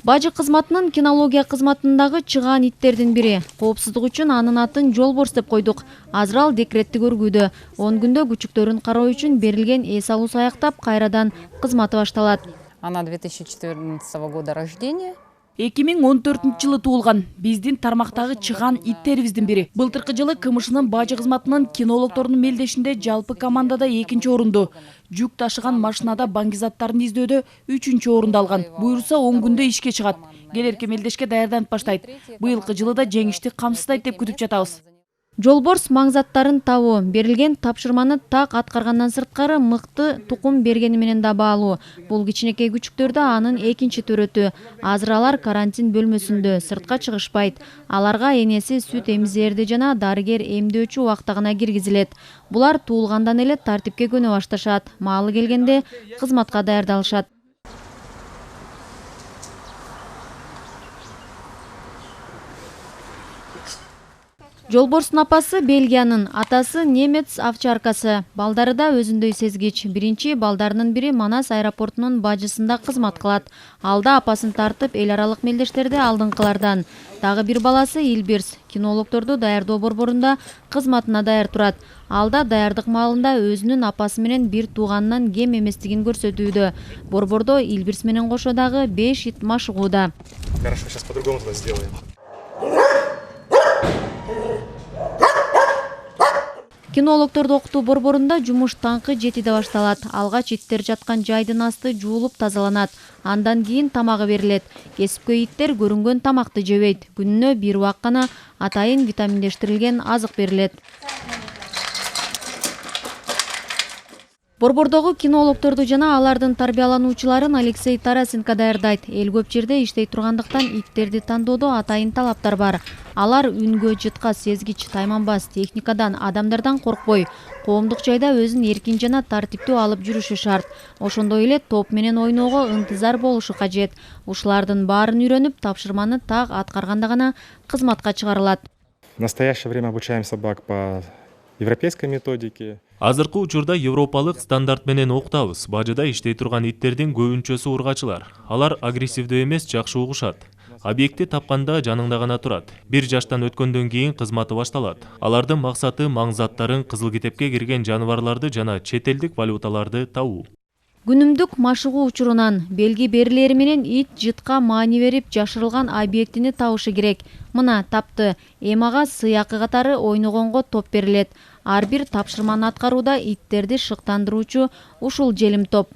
Бажы кызматынын кинология кызматындагы чыгаан иттердин бири. Коопсуздук үчүн анын атын Жолборс деп койдук. Азыр ал декретти көргүүдө. 10 күндө күчүктөрүн кароо үчүн берилген эс алуусу аяктап, кайрадан кызматы башталат. Она 2014 года рождения. 2014 туулган. Биздин тармактагы чыгаан иттерибиздин бири. Былтыркы жылы КМШнын бажы кызматынын кинологторунун мелдешинде жалпы командада 2-нчи орунду, жүк ташыган машинада баңгизаттарын издөдө 3-нчү орунду алган. Буйруса 10 күндө ишке чыгат. Келерки мелдешке даярданып баштайт. Быйылкы жылы да жеңишти камсыздайт деп күтүп жатабыз. Жолборс маңзаттарын табуу, берилген тапшырманы так аткаргандан сырткары мыкты тукум бергени менен да баалуу. Бул кичинекей күчүктөрдө анын экинчи төрөтү. Азыр алар карантин бөлмөсүндө, сыртка чыгышпайт. Аларга энеси сүт эмзээрди жана дарыгер эмдөөчү убакта гана киргизилет. Булар туулгандан эле тартипке көнө башташат. Маалы келгенде кызматка даярдалышат. Жолборстун апасы Бельгиянын, атасы немец овчаркасы. Балдары да өзүндөй сезгич. Биринчи балдарынын бири Манас аэропортунун бажысында кызмат кылат. Алда апасын тартып эл аралык мелдештерде алдыңкылардан. Дагы бир баласы Илбирс кинологторду даярдоо борборунда кызматына даяр турат. Алда даярдык маалында өзүнүн апасы менен бир тууганынан кем эместигин көрсөтүүдө. Борбордо Илбирс менен кошо дагы 5 ит машыгууда. Хорошо, сейчас по-другому сделаем. Кинологторду окутуу борборунда жумуш таңкы 7-де башталат. Алгач иттер жаткан жайдын асты жуулуп тазаланат. Андан кийин тамагы берилет. Кесипкөй иттер көрүнгөн тамакты жебейт. Күнүнө бир убак гана атайын витаминдештирилген азык берилет. Борбордогу кинологторду жана алардын тарбиялануучуларын Алексей Тарасенко даярдайт. Эл көп жерде иштей тургандыктан иттерди тандоодо атайын талаптар бар. Алар үнгө жытка сезгич, тайманбас техникадан, адамдардан коркпой, коомдук жайда өзүн эркин жана тартиптүү алып жүрүшү шарт. Ошондой эле топ менен ойноого ынтызар болушу кажет. Ушулардын баарын үйрөнүп, тапшырманы так аткарганда гана кызматка чыгарылат. В настоящее время обучаем собак по европейской методике. Азыркы учурда европалык стандарт менен окутабыз. Бажыда иштей турган иттердин көбүнчөсү ургачылар. Алар агрессивдүү эмес, жакшы угушат. Объектти тапканда жаныңда гана турат. 1 жаштан өткөндөн кийин кызматы башталат. Алардын максаты маңзаттарын, кызыл китепке кирген жаныбарларды жана чет элдик валюталарды табуу. Күнүмдүк машыгуу учурунан белги берилери менен ит жытка маани берип жашырылган объектини табышы керек. Мына тапты. Эми ага сыйакы катары ойногонго топ берилет. Ар бир тапшырманы аткарууда иттерди шыктандыруучу ушул желим топ.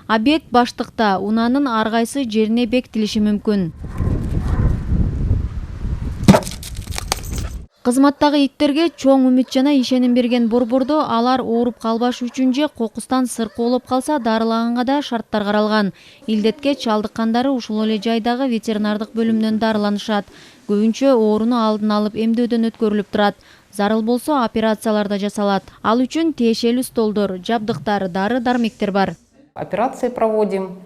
Объект баштыкта, унаанын ар кайсы жерине бекитилиши мүмкүн. Кызматтагы иттерге чоң үмүт жана ишеним берген борбордо алар ооруп калбаш үчүн же кокустан сыркоолоп калса дарылаганга да шарттар каралган. Илдетке чалдыккандары ушул эле жайдагы ветеринардык бөлүмдөн дарыланышат. Көбүнчө ооруну алдын алып эмдөөдөн өткөрүлүп турат. Зарыл болсо операциялар да жасалат. Ал үчүн тиешелүү столдор, жабдыктар, дары-дармектер бар. Операции проводим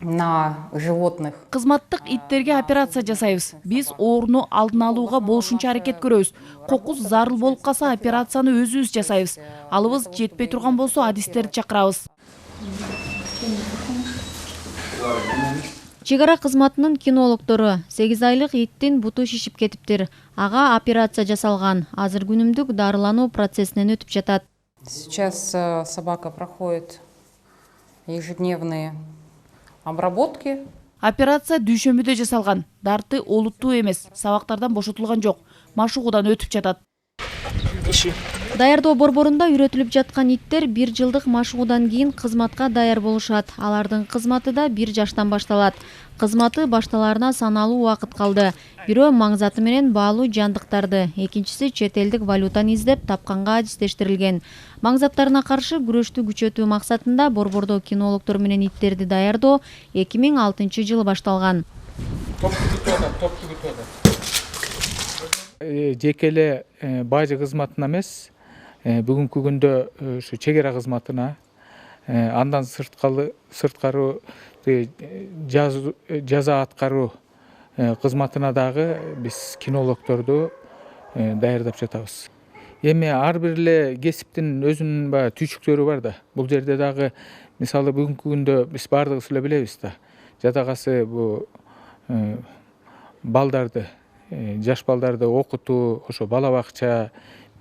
на животных. Кызматтык иттерге операция жасайбыз. Биз ооруну алдын алууга болушунча аракет көрөбүз. Кокус зарыл болуп калса операцияны өзүбүз жасайбыз. Алыбыз жетпей турган болсо адистерди чакырабыз. Чек ара кызматынын кинологтору 8 айлык иттин буту шишип кетиптир. Ага операция жасалган. Азыр күнүмдүк дарылануу процессинен өтүп жатат. Сейчас собака проходит ежедневные обработки. Операция дүйшөмбүдө жасалган. Дарты олуттуу эмес, сабактардан бошотулган жок. Машыгуудан өтүп жатат. Даярдоо борборунда үйрөтүлүп жаткан иттер 1 жылдык машыгуудан кийин кызматка даяр болушат. Алардын кызматы да 1 жаштан башталат. Кызматы башталарына саналуу убакыт калды. Бирөө маңзаты менен баалуу жандыктарды, экинчиси чет элдик валютаны издеп тапканга адистештирилген. Маңзаттарына каршы күрөштү күчөтүү максатында борбордо кинологтор менен иттерди даярдоо 2006-жылы башталган. Жеке эле бажы кызматына эмес, бүгүнкү күндө ушу чек ара кызматына, андан сырткары жаза аткаруу кызматына дагы биз кинологторду даярдап жатабыз. Эми ар бир эле кесиптин өзүнүн түйшүктөрү бар да. Бул жерде дагы мисалы бүгүнкү күндө биз баардыгыбыз эле билебиз да, жадагасы бул балдарды, жаш балдарды окутуу, ошо бала бакча,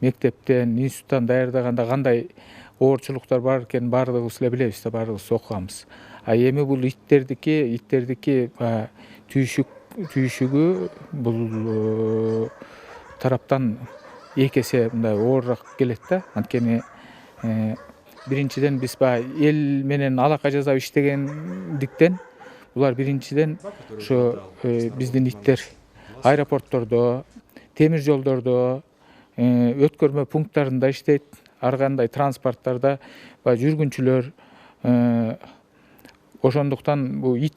мектептен, институттан даярдаганда кандай оорчулуктар бар экенин баардыгыбыз эле билебиз да, баардыгыбыз окуганбыз. А эми бул иттердики түйшүгү бул тараптан 2 эсе мындай оорураак келет да. Анткени биринчиден биз эл менен алака жасап иштегендиктен булар биринчиден ошо биздин иттер аэропорттордо, темир жолдордо, өткөрмө пункттарында иштейт, ар кандай транспорттарда жүргүнчүлөр. Ошондуктан бул ит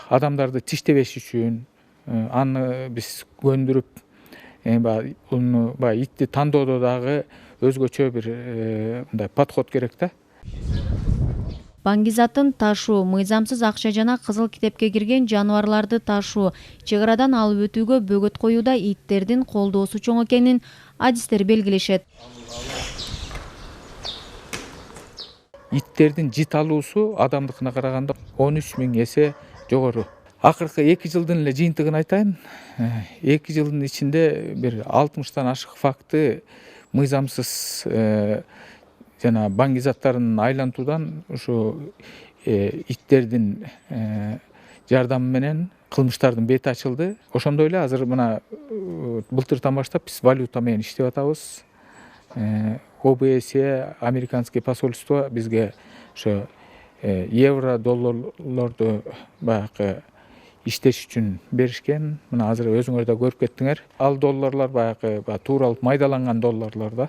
адамдарды тиштебеш үчүн аны биз көндүрүп, итти тандоодо дагы өзгөчө бир мындай подход керек да. Баңгизатын ташуу, мыйзамсыз акча жана кызыл китепке кирген жаныбарларды ташуу, чек арадан алып өтүүгө бөгөт коюуда иттердин колдоосу чоң экенин адистер белгилешет. Иттердин жит алуусу адамдыкына караганда 13 000 эсе жогору. Акыркы 2 жылдын эле жыйынтыгын айтайын. 2 жылдын ичинде бир 60тан ашык факты мыйзамсыз жана баңгизаттарын айлантуудан ушу иттердин жардамы менен кылмыштардын бети ачылды. Ошондой эле азыр мына былтыртан баштап биз валюта менен иштеп атабыз. ОБСЕ, американский посольство бизге ошо евро, долларлорду баягы иштеш үчүн беришкен. Мына азыр өзүңөр да көрүп кеттиңер. Ал долларлар баягы тууралып майдаланган долларлар да.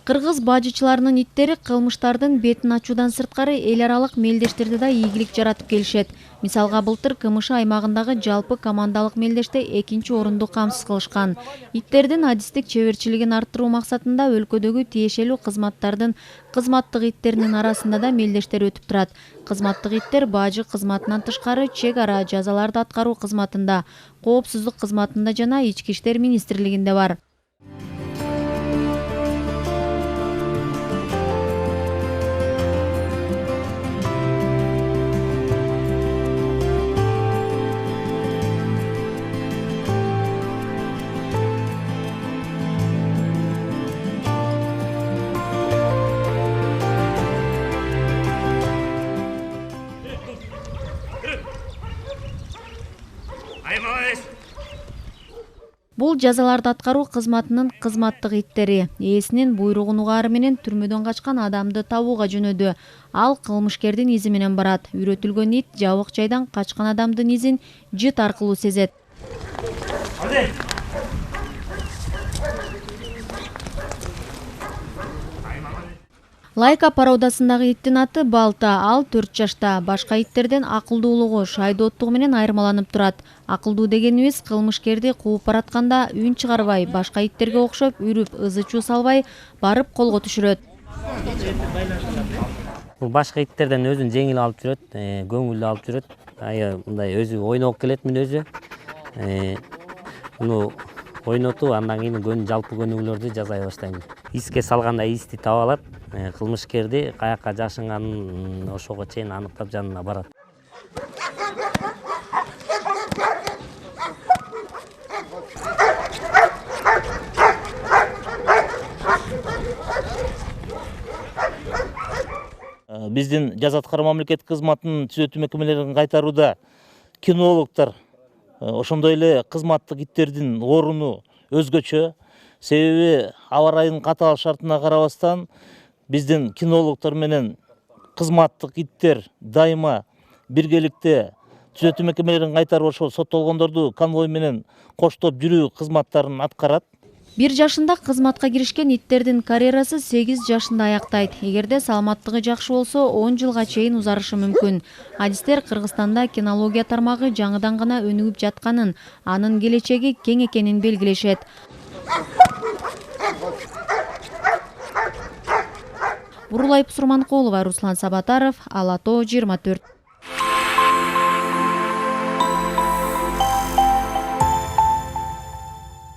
Кыргыз бажычыларынын иттери кылмыштардын бетин ачуудан сырткары эл аралык мелдештерде да ийгилик жаратып келишет. Мисалга былтыр КМШ аймагындагы жалпы командалык мелдеште 2-чи орунду камсыз кылышкан. Иттердин адистик чеберчилигин арттыруу максатында өлкөдөгү тиешелүү кызматтардын кызматтык иттеринин арасында да мелдештер өтүп турат. Кызматтык иттер бажы кызматынан тышкары чек ара жазаларды аткаруу кызматында, коопсуздук кызматында жана Ички иштер министрлигинде бар. Бул жазаларды аткаруу кызматынын кызматтык иттери ээсинин буйругун угаары менен түрмөдөн качкан адамды табууга жөнөдү. Ал кылмышкердин изи менен барат. Үйрөтүлгөн ит жабык жайдан качкан адамдын изин жыт аркылуу сезет. Лайка породасындагы иттин аты Балта, ал 4 жашта. Башка иттерден акылдуулугу, шайдооттугу менен айырмаланып турат. Акылдуу дегенибиз кылмышкерди кууп баратканда үн чыгарбай, башка иттерге окшоп үрүп, ызы-чуу салбай барып колго түшүрөт. Бул башка иттерден өзүн жеңил алып жүрөт, көңүлдүү алып жүрөт. Мындай өзү ойноп келет мүнөзү. Муну ойнотуу, андан кийин жалпы көнүгүүлөрдү жасай баштайм. Иске салганда исти таап алат. Кылмышкерди каякка жашынганын ошого чейин аныктап жанына барат. Биздин жаза аткаруу мамлекеттик кызматынын түзөтүү мекемелерин кайтарууда кинологдор ошондой эле кызматтык иттердин оруну өзгөчө. Себеби аба ырайынын катаал шартына карабастан биздин кинологдор менен кызматтык иттер дайыма биргеликте түзөтүү мекемелерин кайтарып ошол соттолгондорду конвой менен коштоп жүрүү кызматтарын аткарат. 1 жашында кызматка киришкен иттердин карьерасы 8 жашында аяктайт. Эгерде саламаттыгы жакшы болсо 10 жылга чейин узарышы мүмкүн. Адистер Кыргызстанда кинология тармагы жаңыдан гана өнүгүп жатканын, анын келечеги кең экенин белгилешет. Бурулай Сурманкулова, Руслан Сабатаров, Ала Тоо 24.